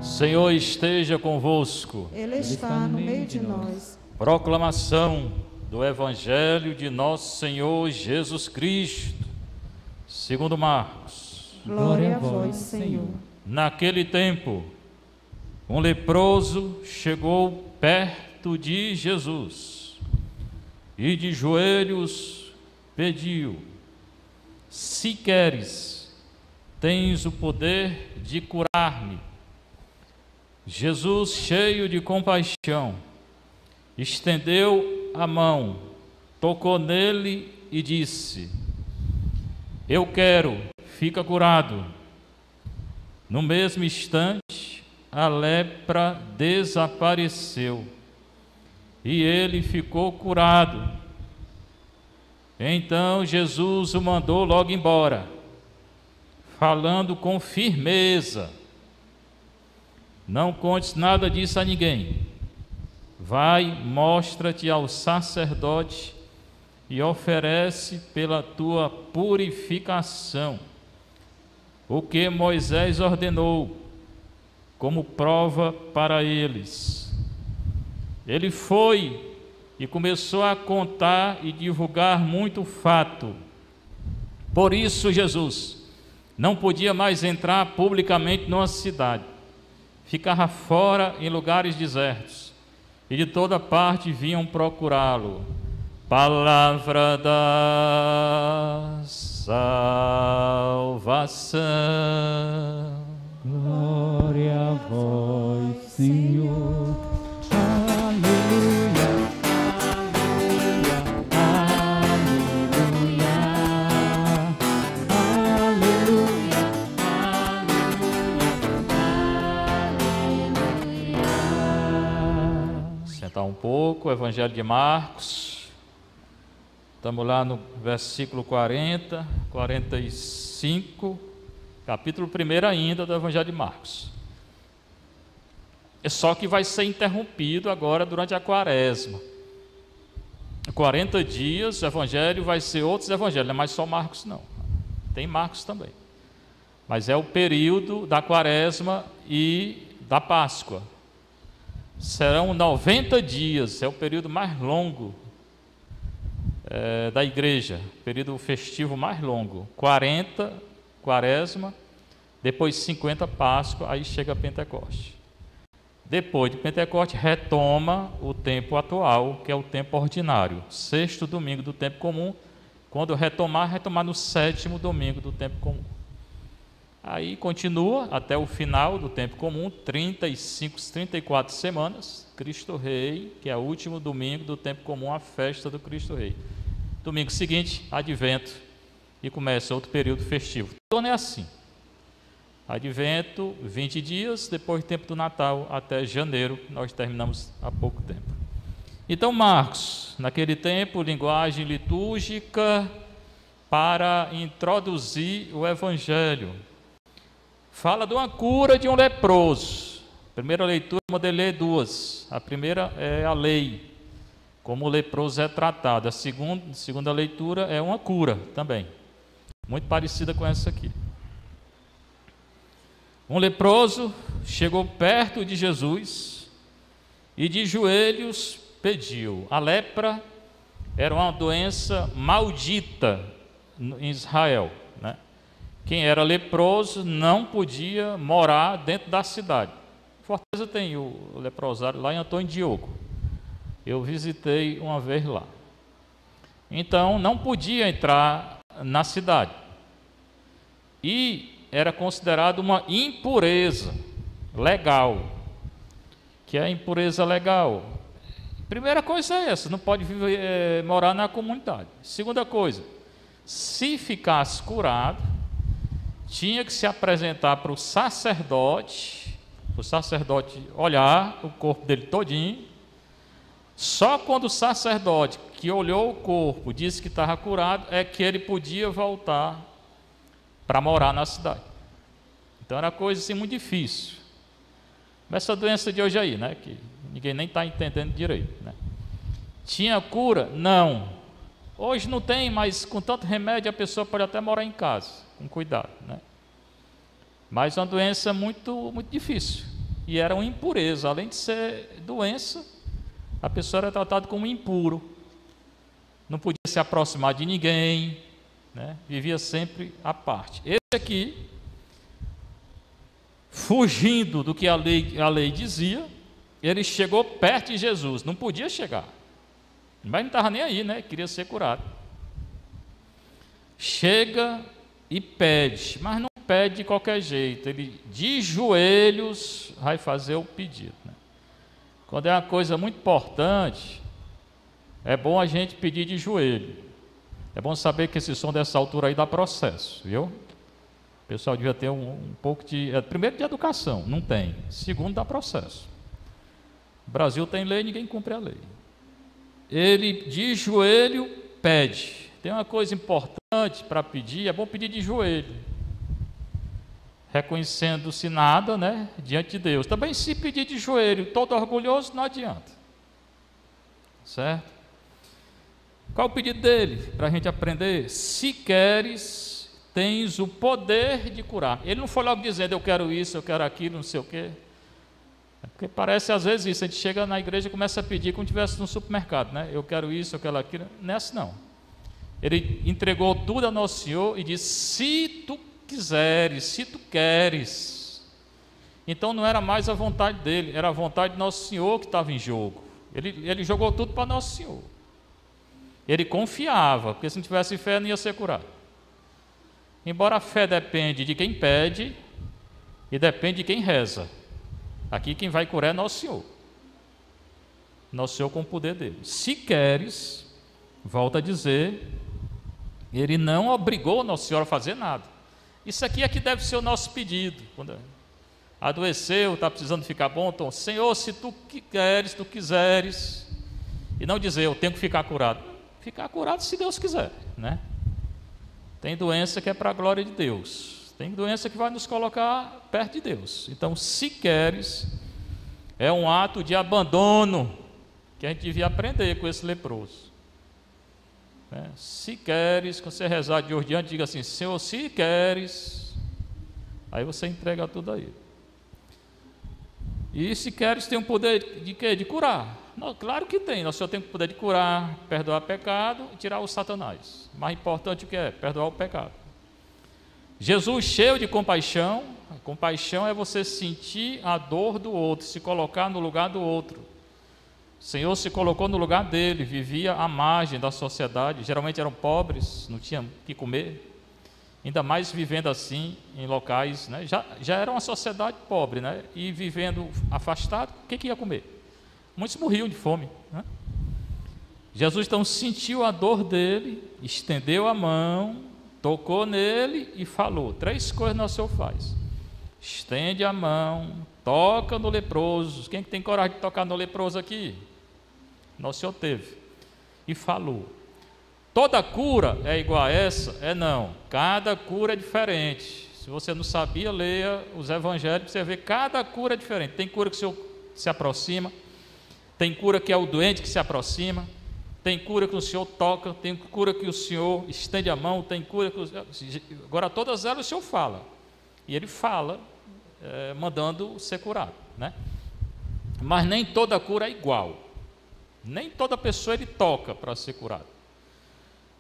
Senhor esteja convosco. Ele está no meio de nós. Proclamação do Evangelho de nosso Senhor Jesus Cristo, segundo Marcos. Glória a vós, Senhor. Naquele tempo, um leproso chegou perto de Jesus e de joelhos pediu: se queres, tens o poder de curar-me. Jesus, cheio de compaixão, estendeu a mão, tocou nele e disse: eu quero, fica curado. No mesmo instante, a lepra desapareceu e ele ficou curado. Então Jesus o mandou logo embora, falando com firmeza: não contes nada disso a ninguém. Vai, mostra-te ao sacerdote e oferece pela tua purificação o que Moisés ordenou, como prova para eles. Ele foi e começou a contar e divulgar muito fato. Por isso Jesus não podia mais entrar publicamente numa cidade. Ficava fora em lugares desertos, e de toda parte vinham procurá-lo. Palavra da salvação. Glória a vós, Senhor. Aleluia, aleluia, aleluia, aleluia. Sentar um pouco, o Evangelho de Marcos. Estamos lá no versículo 40, 45, capítulo 1 ainda do Evangelho de Marcos. É só que vai ser interrompido agora durante a quaresma. 40 dias, o Evangelho vai ser outros Evangelhos, não é mais só Marcos não. Tem Marcos também. Mas é o período da quaresma e da Páscoa. Serão 90 dias, é o período mais longo da igreja, período festivo mais longo. 40, quaresma, depois 50, Páscoa, aí chega Pentecoste. Depois de Pentecoste, retoma o tempo atual, que é o tempo ordinário, sexto domingo do tempo comum. Quando retomar no sétimo domingo do tempo comum. Aí continua até o final do tempo comum, 35, 34 semanas, Cristo Rei, que é o último domingo do tempo comum, a festa do Cristo Rei. Domingo seguinte, Advento, e começa outro período festivo. Então é assim. Advento, 20 dias, depois do tempo do Natal, até janeiro, nós terminamos há pouco tempo. Então Marcos, naquele tempo, linguagem litúrgica para introduzir o Evangelho. Fala de uma cura de um leproso. Primeira leitura, eu mandei ler duas. A primeira é a lei, como o leproso é tratado. A segunda leitura é uma cura também, muito parecida com essa aqui. Um leproso chegou perto de Jesus e de joelhos pediu. A lepra era uma doença maldita em Israel, né? Quem era leproso não podia morar dentro da cidade. Fortaleza tem o leprosário lá em Antônio Diogo. Eu visitei uma vez lá. Então, não podia entrar na cidade. E era considerado uma impureza legal. Que é a impureza legal? Primeira coisa é essa, não pode morar na comunidade. Segunda coisa, se ficasse curado, tinha que se apresentar para o sacerdote olhar o corpo dele todinho. Só quando o sacerdote que olhou o corpo disse que estava curado, é que ele podia voltar para morar na cidade. Então era coisa assim muito difícil. Mas essa doença de hoje aí, né, que ninguém nem está entendendo direito, né? Tinha cura? Não. Hoje não tem, mas com tanto remédio a pessoa pode até morar em casa, com cuidado, né? Mas é uma doença muito, muito difícil. e era uma impureza. Além de ser doença, a pessoa era tratada como impuro. Não podia se aproximar de ninguém, né? Vivia sempre à parte. Esse aqui, fugindo do que a lei dizia, ele chegou perto de Jesus. Não podia chegar, mas não estava nem aí, né? Queria ser curado. Chega e pede, mas não pede de qualquer jeito. Ele de joelhos vai fazer o pedido, né? Quando é uma coisa muito importante, é bom a gente pedir de joelho. É bom saber que esse som dessa altura aí dá processo, viu? O pessoal devia ter um pouco de... primeiro, de educação, não tem. Segundo, dá processo. O Brasil tem lei, ninguém cumpre a lei. Ele de joelho pede. Tem uma coisa importante para pedir, é bom pedir de joelho, reconhecendo-se nada, né, diante de Deus. Também, se pedir de joelho, todo orgulhoso, não adianta, certo? Qual o pedido dele? Para a gente aprender: se queres, tens o poder de curar. Ele não foi logo dizendo, eu quero isso, eu quero aquilo, não sei o quê. Porque parece às vezes isso, a gente chega na igreja e começa a pedir como se estivesse no supermercado, né? Eu quero isso, eu quero aquilo. Não é assim não. Ele entregou tudo a Nosso Senhor e disse: se tu quiseres, se tu queres. Então não era mais a vontade dele, era a vontade de Nosso Senhor que estava em jogo. Ele jogou tudo para Nosso Senhor. Ele confiava, porque se não tivesse fé não ia ser curado. Embora a fé depende de quem pede e depende de quem reza. Aqui quem vai curar é Nosso Senhor. Nosso Senhor com o poder dele. Se queres, volta a dizer, ele não obrigou Nosso Senhor a fazer nada. Isso aqui é que deve ser o nosso pedido. Quando adoeceu, está precisando ficar bom, então, Senhor, se tu queres, tu quiseres. E não dizer, eu tenho que ficar curado. Ficar curado se Deus quiser, né? Tem doença que é para a glória de Deus. Tem doença que vai nos colocar perto de Deus. Então, se queres, é um ato de abandono que a gente devia aprender com esse leproso. Se queres, quando você rezar de hoje diante, diga assim: Senhor, se queres. Aí você entrega tudo a Ele. E se queres, tem um poder de quê? De curar. Não, claro que tem. Nosso Senhor tem o poder de curar, perdoar pecado e tirar o Satanás. Mais importante o que é? Perdoar o pecado. Jesus, cheio de compaixão. A compaixão é você sentir a dor do outro, se colocar no lugar do outro. O Senhor se colocou no lugar dele, vivia à margem da sociedade, geralmente eram pobres, não tinham o que comer, ainda mais vivendo assim em locais, né? Já era uma sociedade pobre, né? E vivendo afastado, o que ia comer? Muitos morriam de fome, né? Jesus então sentiu a dor dele, estendeu a mão, tocou nele e falou. 3 coisas Nosso Senhor faz: estende a mão, toca no leproso. Quem tem coragem de tocar no leproso aqui? Nosso Senhor teve. E falou. Toda cura é igual a essa? É não. Cada cura é diferente. Se você não sabia, leia os evangelhos, você vê cada cura é diferente. Tem cura que o Senhor se aproxima, tem cura que é o doente que se aproxima, tem cura que o Senhor toca, tem cura que o Senhor estende a mão, tem cura que agora todas elas o Senhor fala. E Ele fala, mandando ser curado, né? Mas nem toda cura é igual. Nem toda pessoa Ele toca para ser curado.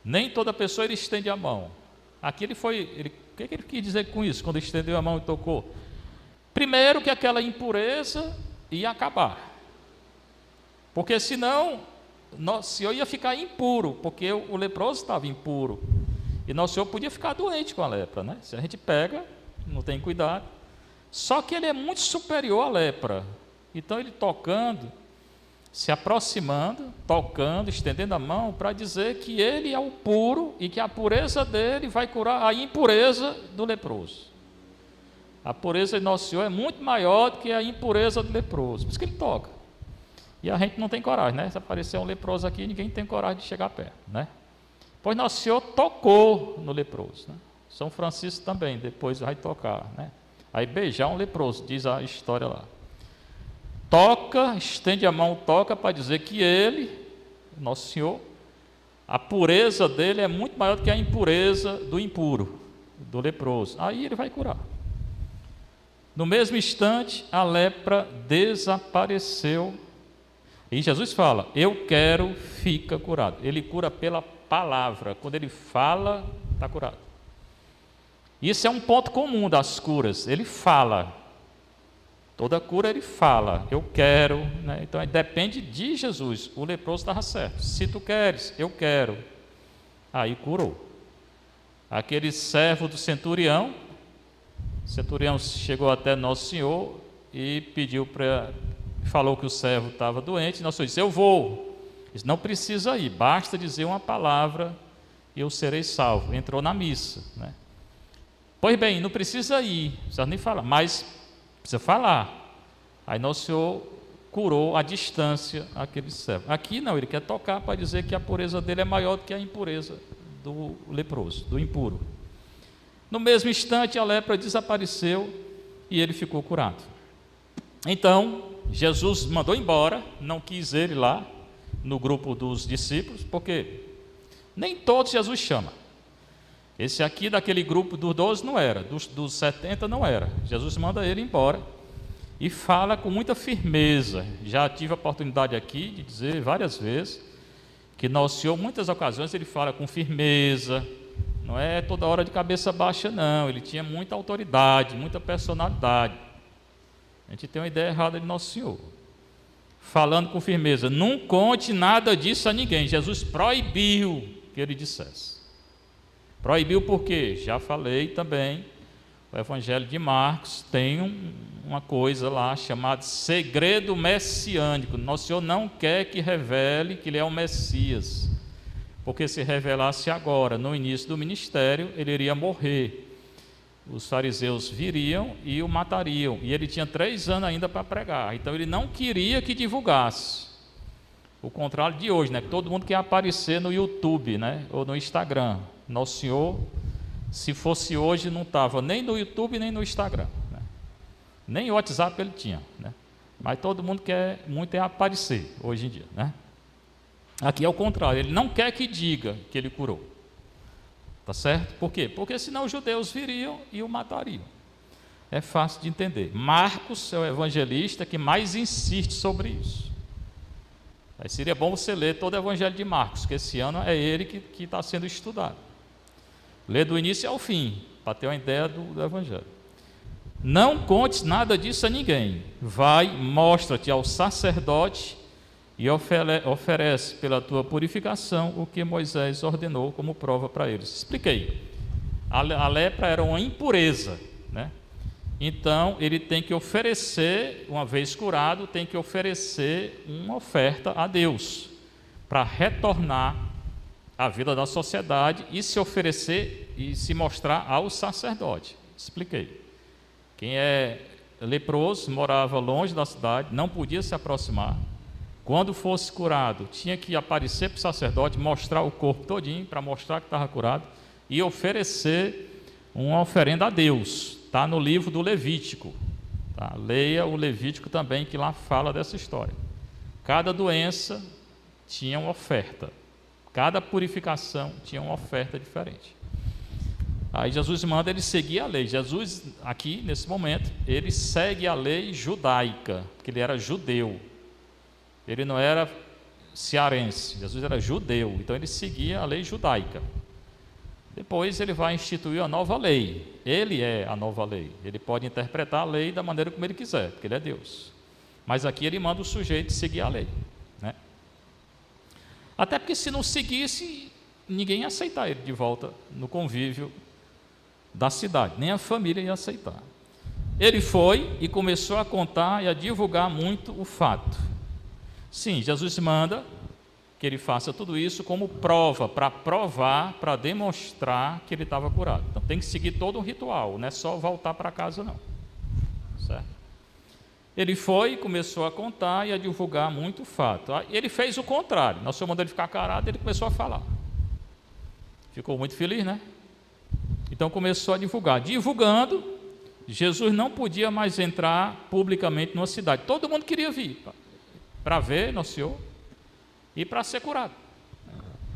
Nem toda pessoa Ele estende a mão. Aqui o que Ele quis dizer com isso, quando estendeu a mão e tocou? Primeiro, que aquela impureza ia acabar. Porque senão, Nosso Senhor ia ficar impuro, porque o leproso estava impuro. E Nosso Senhor podia ficar doente com a lepra, né? Se a gente pega, não tem cuidado. Só que Ele é muito superior à lepra. Então Ele tocando, se aproximando, tocando, estendendo a mão, para dizer que Ele é o puro e que a pureza dele vai curar a impureza do leproso. A pureza de Nosso Senhor é muito maior do que a impureza do leproso. Por isso que Ele toca. E a gente não tem coragem, né? Se aparecer um leproso aqui, ninguém tem coragem de chegar perto, né? Pois Nosso Senhor tocou no leproso, né? São Francisco também, depois vai tocar, né? Aí beijar um leproso, diz a história lá. Toca, estende a mão, toca, para dizer que Ele, Nosso Senhor, a pureza dele é muito maior do que a impureza do impuro, do leproso. Aí Ele vai curar. No mesmo instante, a lepra desapareceu. E Jesus fala: eu quero, fica curado. Ele cura pela palavra. Quando ele fala, está curado. Isso é um ponto comum das curas. Ele fala. Toda cura ele fala: eu quero, né? Então depende de Jesus. O leproso estava certo. Se tu queres, eu quero. Aí curou. Aquele servo do centurião, o centurião chegou até Nosso Senhor e falou que o servo estava doente. Nosso Senhor disse: eu vou. Ele disse: não precisa ir, basta dizer uma palavra e eu serei salvo. Entrou na missa, né? Pois bem, não precisa ir, não precisa nem falar, mas precisa falar. Aí Nosso Senhor curou à distância aquele servo. Aqui não, ele quer tocar para dizer que a pureza dele é maior do que a impureza do leproso, do impuro. No mesmo instante, a lepra desapareceu e ele ficou curado. Então, Jesus mandou embora, não quis ele lá no grupo dos discípulos, porque nem todos Jesus chama. Esse aqui daquele grupo dos 12 não era, dos 70 não era. Jesus manda ele embora e fala com muita firmeza. Já tive a oportunidade aqui de dizer várias vezes que Nosso Senhor, muitas ocasiões, ele fala com firmeza. Não é toda hora de cabeça baixa, não. Ele tinha muita autoridade, muita personalidade. A gente tem uma ideia errada de Nosso Senhor. Falando com firmeza: não conte nada disso a ninguém. Jesus proibiu que ele dissesse. Proibiu por quê? Já falei também. O Evangelho de Marcos tem uma coisa lá chamada segredo messiânico. Nosso Senhor não quer que revele que ele é o Messias. Porque se revelasse agora, no início do ministério, ele iria morrer. Os fariseus viriam e o matariam. E ele tinha 3 anos ainda para pregar. Então ele não queria que divulgasse. O contrário de hoje, né? Que todo mundo quer aparecer no YouTube, né? Ou no Instagram. Nosso Senhor, se fosse hoje, não estava nem no YouTube, nem no Instagram, né? Nem o WhatsApp ele tinha, né? Mas todo mundo quer muito aparecer hoje em dia, né? Aqui é o contrário, ele não quer que diga que ele curou. Tá certo? Por quê? Porque senão os judeus viriam e o matariam. É fácil de entender. Marcos é o evangelista que mais insiste sobre isso. Aí seria bom você ler todo o evangelho de Marcos, que esse ano é ele que está sendo estudado. Lê do início ao fim, para ter uma ideia do evangelho. Não contes nada disso a ninguém. Vai, mostra-te ao sacerdote e oferece pela tua purificação o que Moisés ordenou como prova para eles. Expliquei. A lepra era uma impureza, né? Então, ele tem que oferecer, uma vez curado, tem que oferecer uma oferta a Deus, para retornar à vida da sociedade e se oferecer e se mostrar ao sacerdote. Expliquei. Quem é leproso, morava longe da cidade, não podia se aproximar. Quando fosse curado, tinha que aparecer para o sacerdote, mostrar o corpo todinho, para mostrar que estava curado, e oferecer uma oferenda a Deus. Está no livro do Levítico. Tá? Leia o Levítico também, que lá fala dessa história. Cada doença tinha uma oferta. Cada purificação tinha uma oferta diferente. Aí Jesus manda ele seguir a lei. Jesus, aqui, nesse momento, ele segue a lei judaica, porque ele era judeu. Ele não era cearense, Jesus era judeu, então ele seguia a lei judaica. Depois ele vai instituir a nova lei. Ele é a nova lei. Ele pode interpretar a lei da maneira como ele quiser, porque ele é Deus. Mas aqui ele manda o sujeito seguir a lei, né? Até porque se não seguisse, ninguém ia aceitar ele de volta no convívio da cidade, nem a família ia aceitar. Ele foi e começou a contar e a divulgar muito o fato. Sim, Jesus manda que ele faça tudo isso como prova, para provar, para demonstrar que ele estava curado. Então tem que seguir todo um ritual, não é só voltar para casa não. Certo? Ele foi e começou a contar e a divulgar muito o fato. Ele fez o contrário. Nosso Senhor mandou ele ficar calado, ele começou a falar. Ficou muito feliz, né? Então começou a divulgar. Divulgando, Jesus não podia mais entrar publicamente numa cidade. Todo mundo queria vir para ver Nosso Senhor e para ser curado.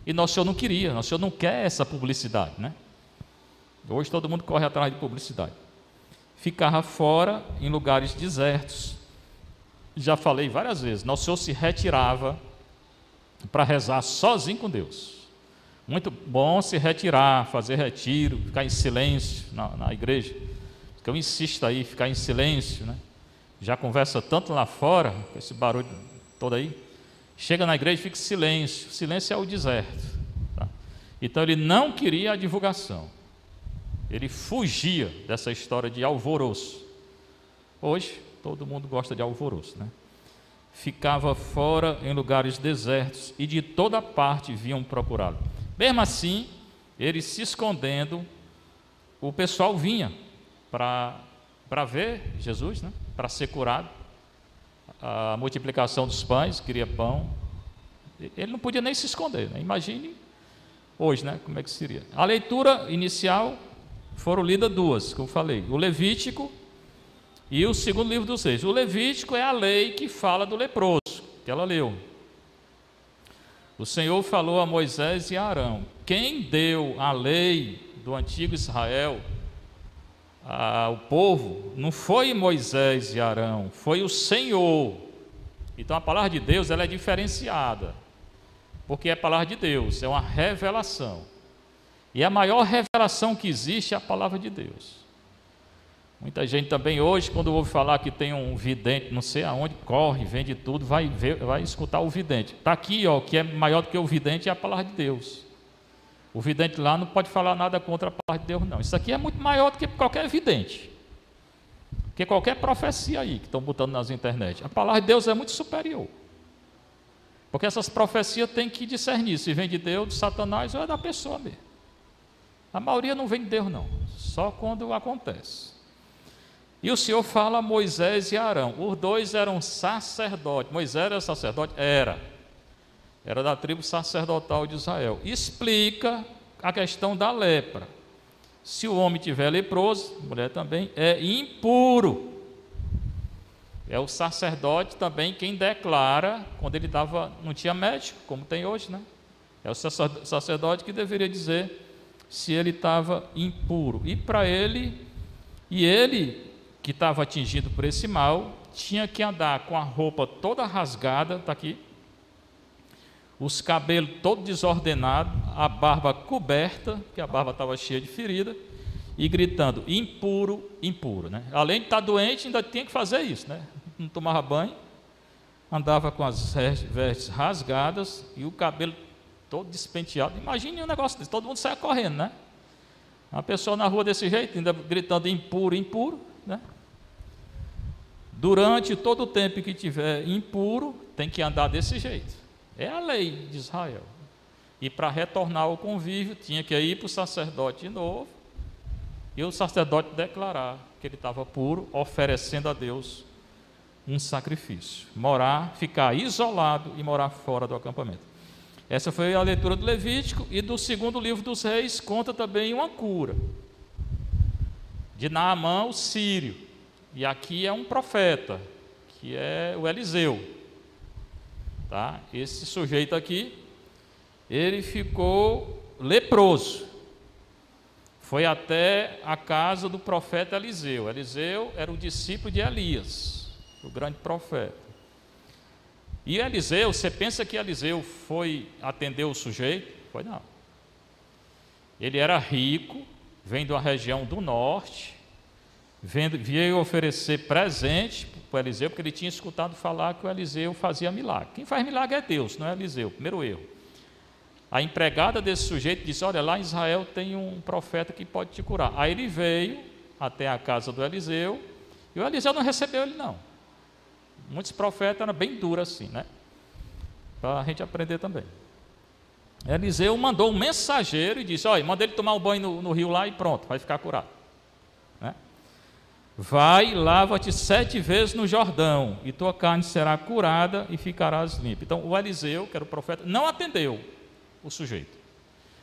E Nosso Senhor não queria, Nosso Senhor não quer essa publicidade, né? Hoje todo mundo corre atrás de publicidade. ficava fora em lugares desertos. Já falei várias vezes, Nosso Senhor se retirava para rezar sozinho com Deus. Muito bom se retirar, fazer retiro, ficar em silêncio na igreja. Eu insisto aí, ficar em silêncio, né? Já conversa tanto lá fora, com esse barulho todo aí. Chega na igreja e fica em silêncio. O silêncio é o deserto. Tá? Então ele não queria a divulgação. Ele fugia dessa história de alvoroço. Hoje, todo mundo gosta de alvoroço, né? Ficava fora em lugares desertos e de toda parte vinham procurá-lo. Mesmo assim, ele se escondendo, o pessoal vinha para ver Jesus, né? Para ser curado. A multiplicação dos pães, queria pão. Ele não podia nem se esconder, né? Imagine hoje, né? Como é que seria? A leitura inicial foram lidas duas, como eu falei, o Levítico e o segundo livro dos Reis. O Levítico é a lei que fala do leproso, que ela leu. O Senhor falou a Moisés e a Arão. Quem deu a lei do antigo Israel ao povo não foi Moisés e Arão, foi o Senhor. Então a palavra de Deus, ela é diferenciada, porque é a palavra de Deus, é uma revelação. E a maior revelação que existe é a palavra de Deus. Muita gente também hoje, quando ouve falar que tem um vidente, não sei aonde, corre, vende tudo, vai escutar o vidente. Está aqui, ó, que é maior do que o vidente é a palavra de Deus. O vidente lá não pode falar nada contra a palavra de Deus, não. Isso aqui é muito maior do que qualquer vidente, que qualquer profecia aí que estão botando nas internet. A palavra de Deus é muito superior. Porque essas profecias têm que discernir se vem de Deus, de Satanás ou é da pessoa mesmo. A maioria não vem de Deus, não. Só quando acontece. E o Senhor fala a Moisés e Arão. Os dois eram sacerdotes. Moisés era sacerdote? Era da tribo sacerdotal de Israel. Explica a questão da lepra. Se o homem tiver leproso, a mulher também, é impuro. É o sacerdote também quem declara, quando ele não tinha médico, como tem hoje, né? É o sacerdote que deveria dizer se ele estava impuro. E para ele, que estava atingido por esse mal, tinha que andar com a roupa toda rasgada, está aqui, os cabelos todo desordenados, a barba coberta, que a barba estava cheia de ferida, e gritando, impuro, impuro, né? Além de estar doente, ainda tinha que fazer isso, né? Não tomava banho, andava com as vestes rasgadas e o cabelo todo despenteado. Imagine um negócio desse, todo mundo saia correndo, né? Uma pessoa na rua desse jeito, ainda gritando impuro, impuro, né? Durante todo o tempo que tiver impuro, tem que andar desse jeito. É a lei de Israel. E para retornar ao convívio, tinha que ir para o sacerdote de novo, e o sacerdote declarar que ele estava puro, oferecendo a Deus um sacrifício. Ficar isolado e morar fora do acampamento. Essa foi a leitura do Levítico, e do segundo livro dos Reis conta também uma cura de Naamã, o sírio. E aqui é um profeta, que é o Eliseu. Tá? Esse sujeito aqui, ele ficou leproso. Foi até a casa do profeta Eliseu. Eliseu era o discípulo de Elias, o grande profeta. E Eliseu, você pensa que Eliseu foi atender o sujeito? Foi não. Ele era rico, vem de uma região do norte, veio oferecer presente para o Eliseu, porque ele tinha escutado falar que o Eliseu fazia milagre. Quem faz milagre é Deus, não é Eliseu, primeiro erro. A empregada desse sujeito disse, olha, lá em Israel tem um profeta que pode te curar. Aí ele veio até a casa do Eliseu, e o Eliseu não recebeu ele não. Muitos profetas eram bem duros assim, né? Para a gente aprender também. Eliseu mandou um mensageiro e disse, olha, manda ele tomar um banho no rio lá e pronto, vai ficar curado. Né? Vai, lava-te 7 vezes no Jordão, e tua carne será curada e ficarás limpa. Então o Eliseu, que era o profeta, não atendeu o sujeito.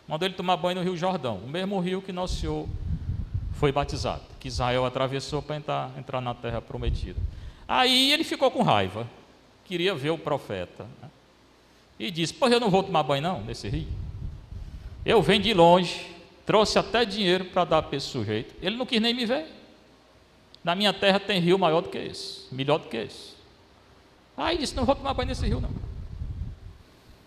Mandou ele tomar banho no rio Jordão, o mesmo rio que Nosso Senhor foi batizado, que Israel atravessou para entrar na terra prometida. Aí ele ficou com raiva, queria ver o profeta, né? E disse, pô, eu não vou tomar banho não, nesse rio. Eu venho de longe, trouxe até dinheiro para dar para esse sujeito, ele não quis nem me ver. Na minha terra tem rio maior do que esse, melhor do que esse. Aí disse: não vou tomar banho nesse rio não.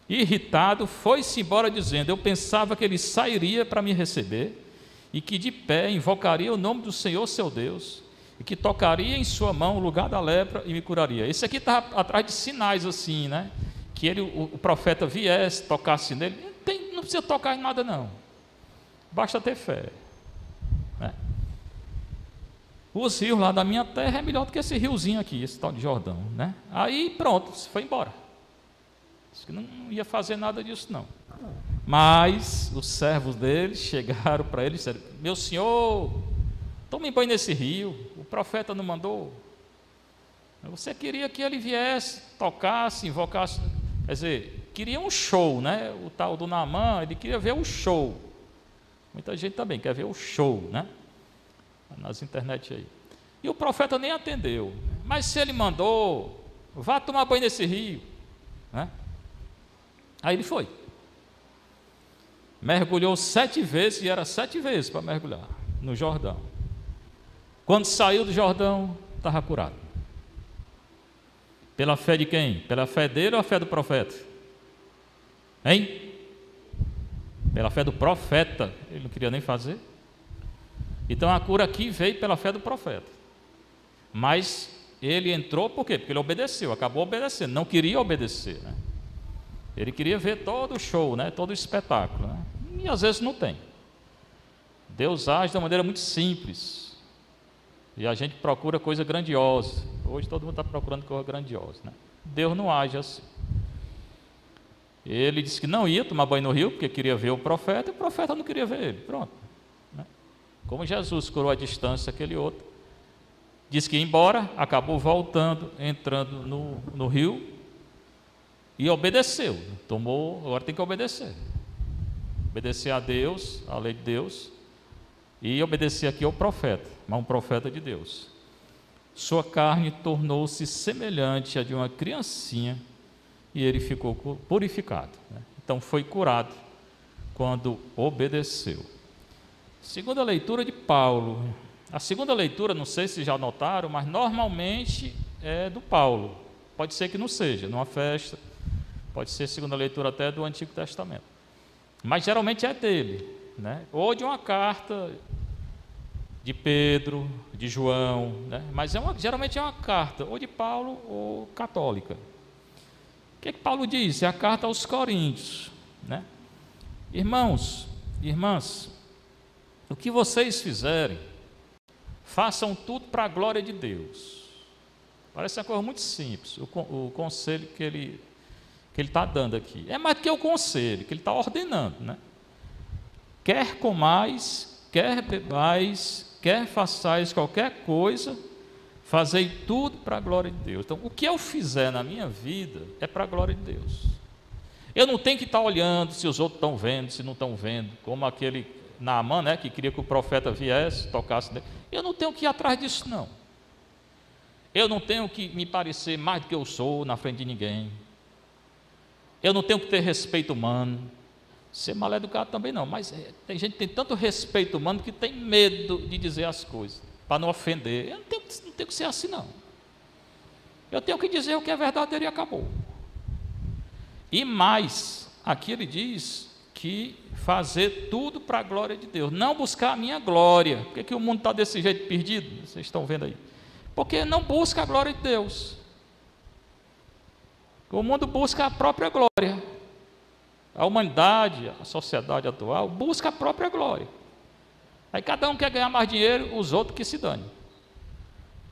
Irritado, foi-se embora dizendo: eu pensava que ele sairia para me receber, e que de pé invocaria o nome do Senhor seu Deus, e que tocaria em sua mão o lugar da lepra e me curaria. Esse aqui estava atrás de sinais assim, né? Que ele, o profeta viesse, tocasse nele. Não precisa tocar em nada não, basta ter fé, né? Os rios lá da minha terra é melhor do que esse riozinho aqui, esse tal de Jordão, né? Aí pronto, foi embora. Disse que não ia fazer nada disso não. Mas os servos dele chegaram para ele e disseram: meu senhor, tome banho nesse rio, o profeta não mandou. Você queria que ele viesse, tocasse, invocasse. Quer dizer, queria um show, né? O tal do Naamã, ele queria ver o show. Muita gente também quer ver o show, né? Nas internet aí. E o profeta nem atendeu. Mas se ele mandou, vá tomar banho nesse rio, né? Aí ele foi. Mergulhou 7 vezes, e era 7 vezes para mergulhar no Jordão. Quando saiu do Jordão, estava curado. Pela fé de quem? Pela fé dele ou a fé do profeta? Hein? Pela fé do profeta. Ele não queria nem fazer. Então a cura aqui veio pela fé do profeta. Mas ele entrou por quê? Porque ele obedeceu, acabou obedecendo. Não queria obedecer, né? Ele queria ver todo o show, né? Todo o espetáculo, né? E às vezes não tem. Deus age de uma maneira muito simples. E a gente procura coisa grandiosa. Hoje todo mundo está procurando coisa grandiosa, né? Deus não age assim. Ele disse que não ia tomar banho no rio, porque queria ver o profeta, e o profeta não queria ver ele. Pronto, né? Como Jesus curou à distância aquele outro, disse que ia embora, acabou voltando, entrando no rio, e obedeceu. Tomou, agora tem que obedecer. Obedecer a Deus, a lei de Deus, e obedecer aqui ao profeta, mas um profeta de Deus. Sua carne tornou-se semelhante à de uma criancinha, e ele ficou purificado, né? Então foi curado quando obedeceu. Segunda leitura de Paulo. A segunda leitura, não sei se já notaram, mas normalmente é do Paulo. Pode ser que não seja, numa festa, pode ser segunda leitura até do Antigo Testamento, mas geralmente é dele, né? Ou de uma carta de Pedro, de João, né? Mas geralmente é uma carta ou de Paulo ou católica. O que Paulo diz? É a carta aos Coríntios, né? Irmãos, irmãs, o que vocês fizerem, façam tudo para a glória de Deus. Parece uma coisa muito simples, o conselho que ele está dando aqui. É mais do que o conselho, que ele está ordenando, né? Quer comais, quer bebais, quer façais qualquer coisa, fazei tudo para a glória de Deus. Então, o que eu fizer na minha vida é para a glória de Deus. Eu não tenho que estar olhando se os outros estão vendo, se não estão vendo, como aquele Naamã, né, que queria que o profeta viesse, tocasse nele. Eu não tenho que ir atrás disso, não. Eu não tenho que me parecer mais do que eu sou na frente de ninguém. Eu não tenho que ter respeito humano. Ser mal educado também não, mas tem gente que tem tanto respeito humano que tem medo de dizer as coisas, para não ofender. Eu não tenho que ser assim não. Eu tenho que dizer o que é verdadeiro e acabou. E mais, aqui ele diz que fazer tudo para a glória de Deus, não buscar a minha glória. Por que o mundo está desse jeito perdido? Vocês estão vendo aí? Porque não busca a glória de Deus. O mundo busca a própria glória. A humanidade, a sociedade atual, busca a própria glória. Aí cada um quer ganhar mais dinheiro, os outros que se dane.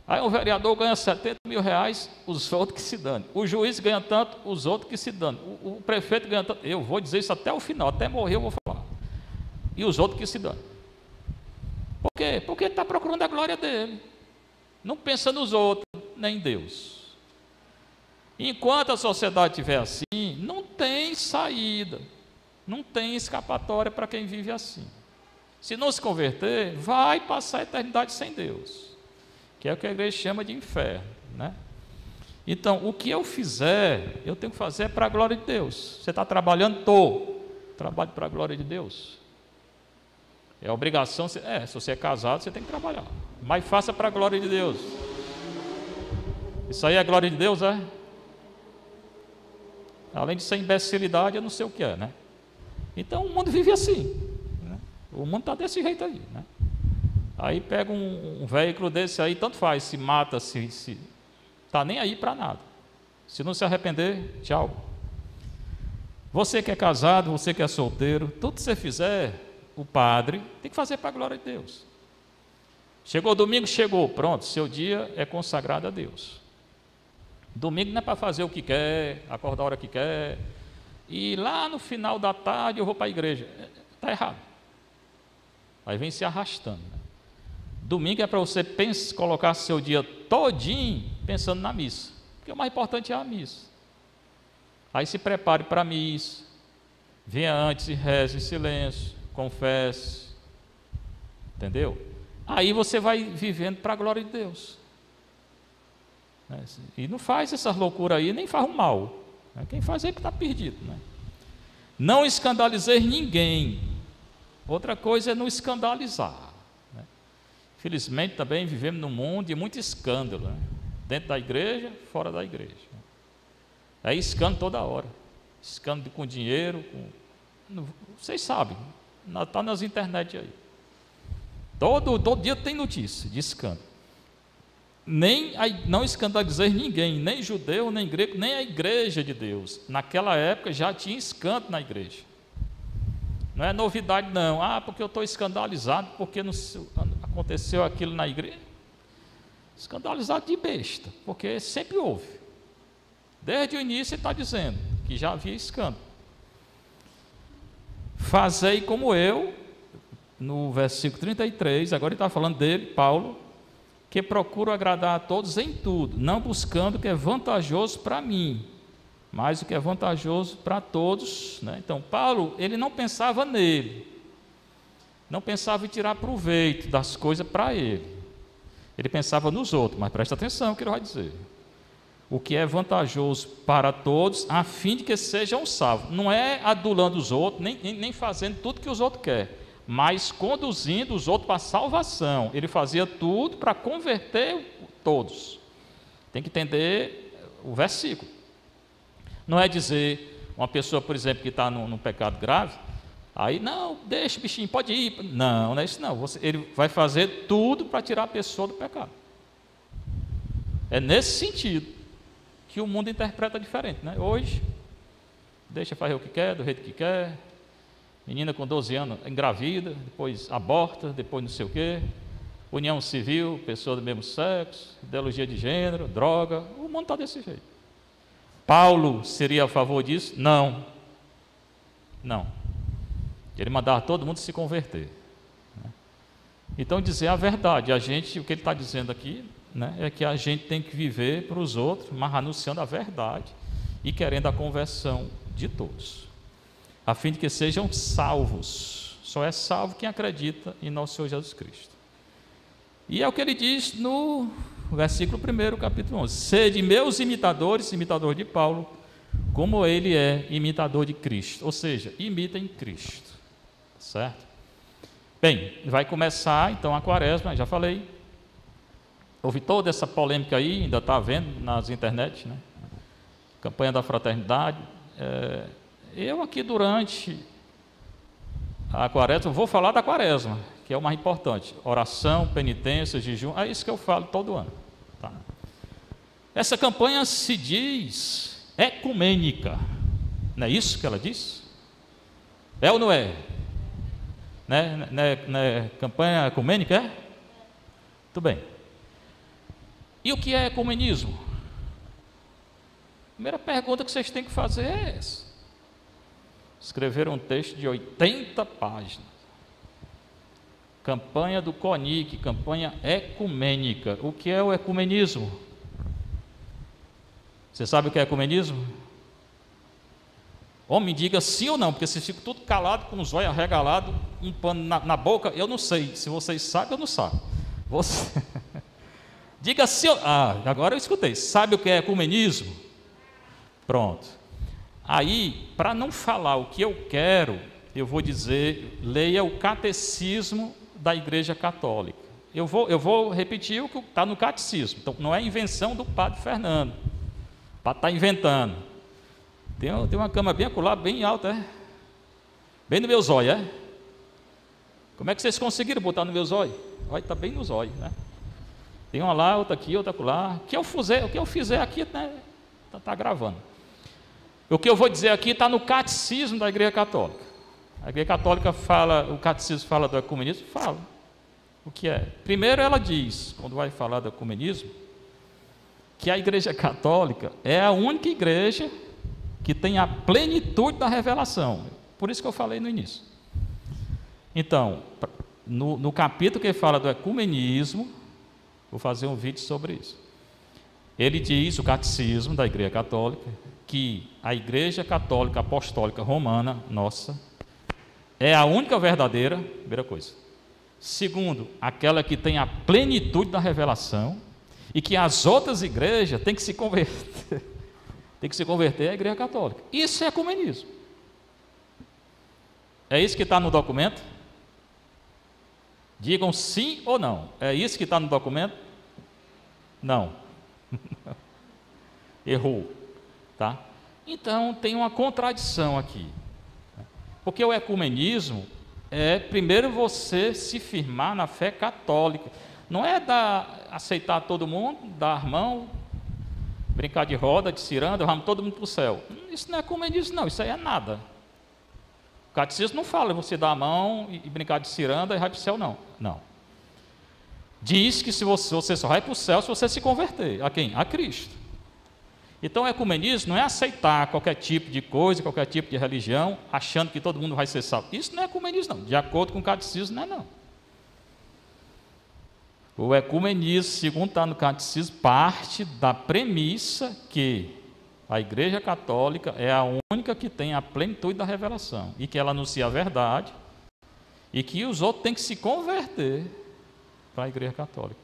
Aí um vereador ganha 70 mil reais, os outros que se dane. O juiz ganha tanto, os outros que se dane. O prefeito ganha tanto. Eu vou dizer isso até o final, até morrer eu vou falar. E os outros que se dane. Por quê? Porque ele está procurando a glória dele. Não pensa nos outros, nem em Deus. Enquanto a sociedade estiver assim, não tem saída, não tem escapatória para quem vive assim. Se não se converter, vai passar a eternidade sem Deus, que é o que a igreja chama de inferno, né? Então, o que eu fizer, eu tenho que fazer para a glória de Deus. Você está trabalhando? Trabalho para a glória de Deus. É obrigação, se você é casado, você tem que trabalhar. mas faça para a glória de Deus. Isso aí é a glória de Deus, é? Além de ser imbecilidade, eu não sei o que é, né? Então o mundo vive assim, né? O mundo está desse jeito aí, né? Aí pega um veículo desse aí, tanto faz, se mata, se tá nem aí para nada. Se não se arrepender, tchau. Você que é casado, você que é solteiro, tudo que você fizer, o padre tem que fazer para a glória de Deus. Chegou domingo, chegou, pronto, seu dia é consagrado a Deus. Domingo não é para fazer o que quer, acordar a hora que quer, e lá no final da tarde eu vou para a igreja. Está errado. Aí vem se arrastando, né? Domingo é para você colocar seu dia todinho pensando na missa, porque o mais importante é a missa. Aí se prepare para a missa, venha antes e reze em silêncio, confesse, entendeu? Aí você vai vivendo para a glória de Deus. E não faz essas loucuras aí, nem faz o mal. Quem faz é que está perdido, né? Não escandalizei ninguém. Outra coisa é não escandalizar, né? Felizmente também vivemos num mundo de muito escândalo, né? Dentro da igreja, fora da igreja. É escândalo toda hora. Escândalo com dinheiro, vocês sabem, está nas internet aí. Todo dia tem notícia de escândalo. Não escandalizei ninguém, nem judeu, nem grego, nem a igreja de Deus. Naquela época já tinha escândalo na igreja. Não é novidade não. Porque eu estou escandalizado porque não aconteceu aquilo na igreja. Escandalizado de besta, porque sempre houve. Desde o início ele está dizendo que já havia escândalo. Fazei como eu, no versículo 33, agora ele está falando dele, Paulo, que procuro agradar a todos em tudo, não buscando o que é vantajoso para mim, mas o que é vantajoso para todos, né? Então, Paulo, ele não pensava nele, não pensava em tirar proveito das coisas para ele, ele pensava nos outros, mas presta atenção no que ele vai dizer. O que é vantajoso para todos, a fim de que sejam salvos. Não é adulando os outros, nem fazendo tudo que os outros querem, mas conduzindo os outros para a salvação. Ele fazia tudo para converter todos. Tem que entender o versículo. Não é dizer uma pessoa, por exemplo, que está num pecado grave, aí, não, deixa, bichinho, pode ir. Não, não é isso não. Ele vai fazer tudo para tirar a pessoa do pecado. É nesse sentido que o mundo interpreta diferente, né? Hoje, deixa fazer o que quer, do jeito que quer. Menina com 12 anos engravida, depois aborta, depois não sei o quê. União civil, pessoa do mesmo sexo, ideologia de gênero, droga. O mundo está desse jeito. Paulo seria a favor disso? Não. Não. Ele mandava todo mundo se converter. Então, dizer a verdade. O que ele está dizendo aqui, né, é que a gente tem que viver para os outros, mas anunciando a verdade e querendo a conversão de todos, a fim de que sejam salvos. Só é salvo quem acredita em nosso Senhor Jesus Cristo. E é o que ele diz no versículo 1, capítulo 11. Sede meus imitadores, imitador de Paulo, como ele é imitador de Cristo. Ou seja, imita em Cristo. Certo? Bem, vai começar então a quaresma, já falei. Houve toda essa polêmica aí, ainda está vendo nas internet, né? Campanha da fraternidade. Eu aqui durante a quaresma, vou falar da quaresma, que é o mais importante. Oração, penitência, jejum, é isso que eu falo todo ano. Tá? Essa campanha se diz ecumênica. Não é isso que ela diz? É ou não é? Não é campanha ecumênica, é? Muito bem. E o que é ecumenismo? A primeira pergunta que vocês têm que fazer é essa. Escreveram um texto de 80 páginas. Campanha do CONIC, campanha ecumênica. O que é o ecumenismo? Você sabe o que é ecumenismo? Homem, diga sim ou não, porque se fica tudo calado, com os olhos arregalados, um pano na boca, eu não sei. Se vocês sabem, eu não sei. Você... Diga sim ou... agora eu escutei. Sabe o que é ecumenismo? Pronto. Aí, para não falar o que eu quero, eu vou dizer, leia o Catecismo da Igreja Católica. eu vou repetir o que está no catecismo. Então, não é invenção do padre Fernando. O padre está inventando. Tem uma cama bem acolá, bem alta, é? Bem no meu zóio, é? Como é que vocês conseguiram botar no meu zóio? Olha, está bem no zóio, né? Tem uma lá, outra aqui, outra acolá. O que eu fizer aqui, né? Está gravando. O que eu vou dizer aqui está no catecismo da Igreja Católica. A Igreja Católica fala, o catecismo fala do ecumenismo? Fala. O que é? Primeiro ela diz, quando vai falar do ecumenismo, que a Igreja Católica é a única igreja que tem a plenitude da revelação. Por isso que eu falei no início. Então, no capítulo que fala do ecumenismo, vou fazer um vídeo sobre isso. Ele diz, o catecismo da Igreja Católica, que a Igreja Católica Apostólica Romana, nossa, é a única verdadeira, primeira coisa. Segundo, aquela que tem a plenitude da revelação, e que as outras igrejas têm que se converter, tem que se converter à Igreja Católica. Isso é ecumenismo. É isso que está no documento? Digam sim ou não. É isso que está no documento? Não. Errou. Tá? Então tem uma contradição aqui. Porque o ecumenismo é primeiro você se firmar na fé católica. Não é aceitar todo mundo, dar mão, brincar de roda, de ciranda, vamos todo mundo para o céu. Isso não é ecumenismo, não. Isso aí é nada. O catecismo não fala você dar a mão e brincar de ciranda e vai para o céu, não. Não. Diz que você só vai para o céu se você se converter. A quem? A Cristo. Então, o ecumenismo não é aceitar qualquer tipo de coisa, qualquer tipo de religião, achando que todo mundo vai ser salvo. Isso não é ecumenismo, não. De acordo com o catecismo, não é, não. O ecumenismo, segundo está no catecismo, parte da premissa que a Igreja Católica é a única que tem a plenitude da revelação e que ela anuncia a verdade e que os outros têm que se converter para a Igreja Católica.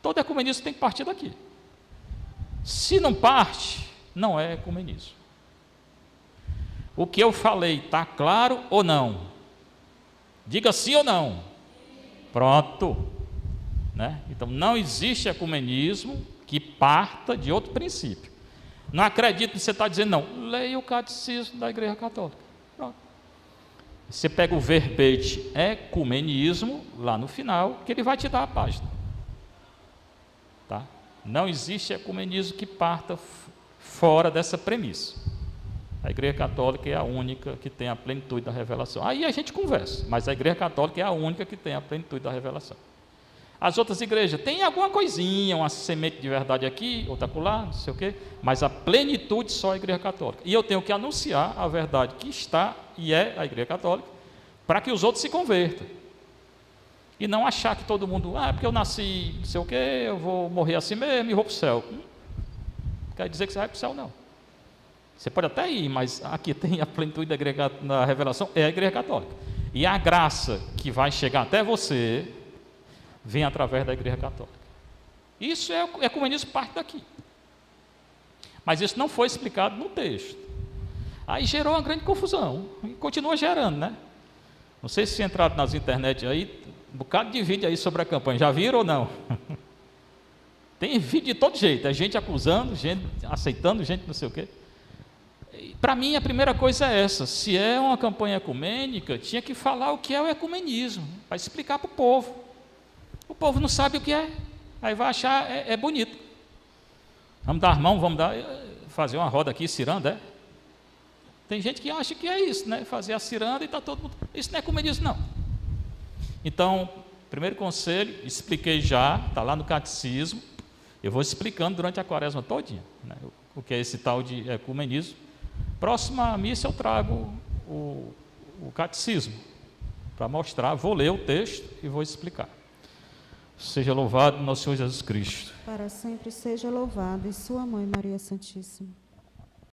Todo ecumenismo tem que partir daqui. Se não parte, não é ecumenismo. O que eu falei está claro ou não? Diga sim ou não. Pronto. Né? Então, não existe ecumenismo que parta de outro princípio. Não acredito que você está dizendo, não. Leia o catecismo da Igreja Católica. Pronto. Você pega o verbete ecumenismo, lá no final, que ele vai te dar a página. Tá? Não existe ecumenismo que parta fora dessa premissa. A Igreja Católica é a única que tem a plenitude da revelação. Aí a gente conversa, mas a Igreja Católica é a única que tem a plenitude da revelação. As outras igrejas têm alguma coisinha, uma semente de verdade aqui, outra acolá, não sei o quê, mas a plenitude só a Igreja Católica. E eu tenho que anunciar a verdade que está e é a Igreja Católica, para que os outros se convertam. E não achar que todo mundo, porque eu nasci, não sei o quê, eu vou morrer assim mesmo e vou para o céu. Não quer dizer que você vai para o céu, não. Você pode até ir, mas aqui tem a plenitude da igreja, na revelação, é a Igreja Católica. E a graça que vai chegar até você vem através da Igreja Católica. Isso é o ecumenismo, parte daqui. Mas isso não foi explicado no texto. Aí gerou uma grande confusão. E continua gerando, né? Não sei se entraram nas internet aí, um bocado de vídeo aí sobre a campanha. Já viram ou não? Tem vídeo de todo jeito. É gente acusando, gente aceitando, gente não sei o quê. Para mim, a primeira coisa é essa. Se é uma campanha ecumênica, tinha que falar o que é o ecumenismo, para explicar para o povo. O povo não sabe o que é, aí vai achar é bonito. Vamos dar mão, fazer uma roda aqui, ciranda, é? Tem gente que acha que é isso, né? Fazer a ciranda e está todo mundo. Isso não é ecumenismo, não. Então, primeiro conselho, expliquei já, está lá no catecismo. Eu vou explicando durante a quaresma todinha, né? O que é esse tal de ecumenismo. Próxima missa eu trago o catecismo para mostrar, vou ler o texto e vou explicar. Seja louvado nosso Senhor Jesus Cristo. Para sempre seja louvado, e sua mãe Maria Santíssima.